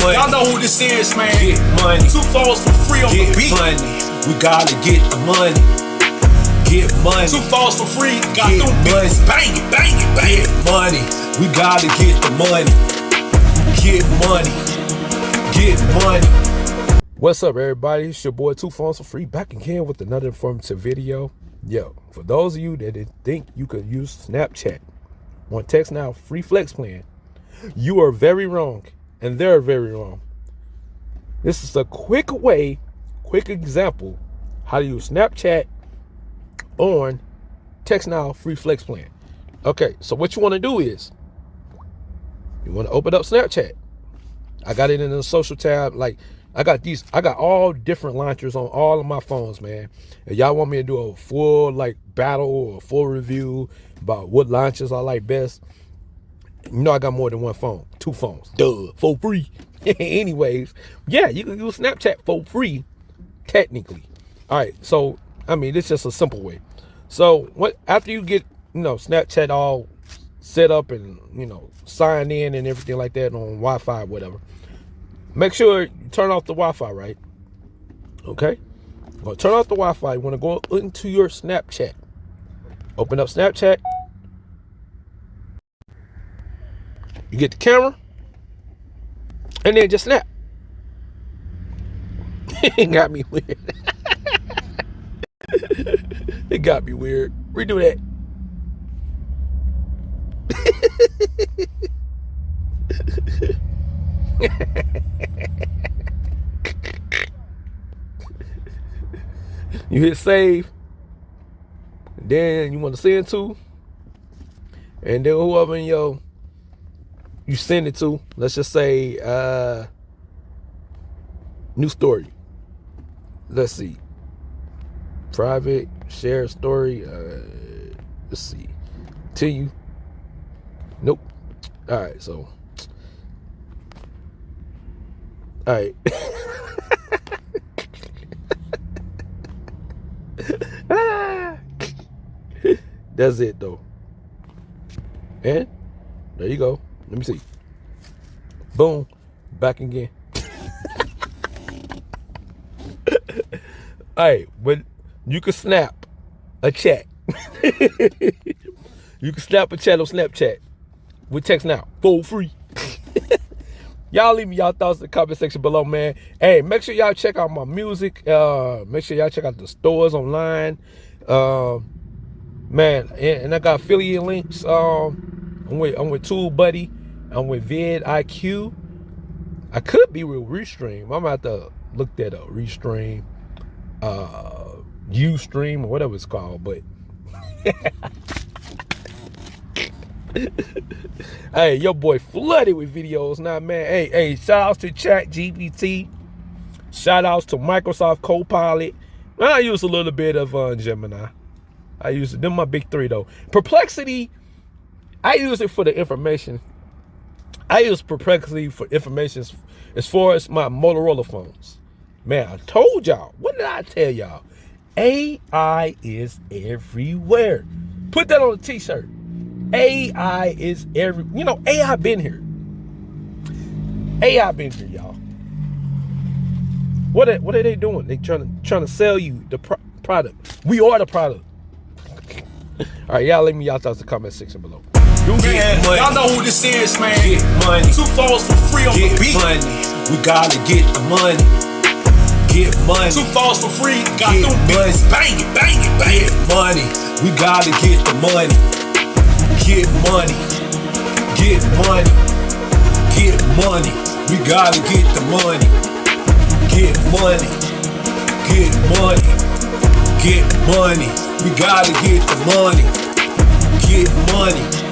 money. Y'all know who this is, man. Get money. 2 phones for free on the beat. Get money. We gotta get the money. Get money. 2 phones for free. Got them beats. Bang it, bang it, bang it. Get money. We gotta get the money. Get money. Get money. What's up, everybody? It's your boy 2 Phones for Free, back again with another informative video. Yo, for those of you that didn't think you could use Snapchat on TextNow Free Flex plan, you are very wrong, and they're very wrong. This is a quick example how to use Snapchat on TextNow Free Flex plan. Okay, so what you want to do is you want to open up Snapchat. I got it in the social tab. Like, I got all different launchers on all of my phones, man. If y'all want me to do a full battle or a full review about what launchers I like best, you know I got more than one phone, 2 phones, for free. Anyways, yeah, you can use Snapchat for free, technically. All right, so I mean, it's just a simple way. So after you get Snapchat all set up and signed in and everything like that on Wi-Fi, whatever, make sure you turn off the Wi-Fi, right? Okay, well, turn off the Wi-Fi. You want to go into your Snapchat, open up Snapchat. You get the camera, and then just snap. It got me weird. It got me weird. Redo that. You hit save, then you want to send to, and then whoever you send it to, let's just say new story. Let's see, private share story. Let's see, to you. Nope. All right, so all right. That's it though. And there you go. Let me see. Boom. Back again. All right, but you can snap a chat. You can snap a chat on Snapchat with TextNow for free. Y'all leave me y'all thoughts in the comment section below, man. Hey, make sure y'all check out my music. Make sure y'all check out the stores online. Man, and I got affiliate links. I'm with TubeBuddy. I'm with VidIQ. I could be with Restream. I'm gonna have to look that up. Restream, Ustream, or whatever it's called. But hey, your boy flooded with videos now, man. Hey, shout outs to ChatGPT. Shout outs to Microsoft Copilot. I use a little bit of Gemini. I use it. Them my big 3 though. Perplexity, I use it for the information. I use Perplexity for information as far as my Motorola phones. Man, I told y'all. What did I tell y'all? AI is everywhere. Put that on a t-shirt. AI is AI been here. AI been here, y'all. What are they doing? They trying to sell you the product. We are the product. All right, y'all leave me y'all thoughts in the comment section below. Man, y'all know who this is, man. Get money. 2 phones for free on the beat. Get money. We gotta get the money. Get money. 2 phones for free. Got them beats. Bang it, bang it, bang it. Get money. We gotta get the money. Get money. Get money. Get money. We gotta get the money. Get money. Get money. Get money. We gotta get the money. Get money.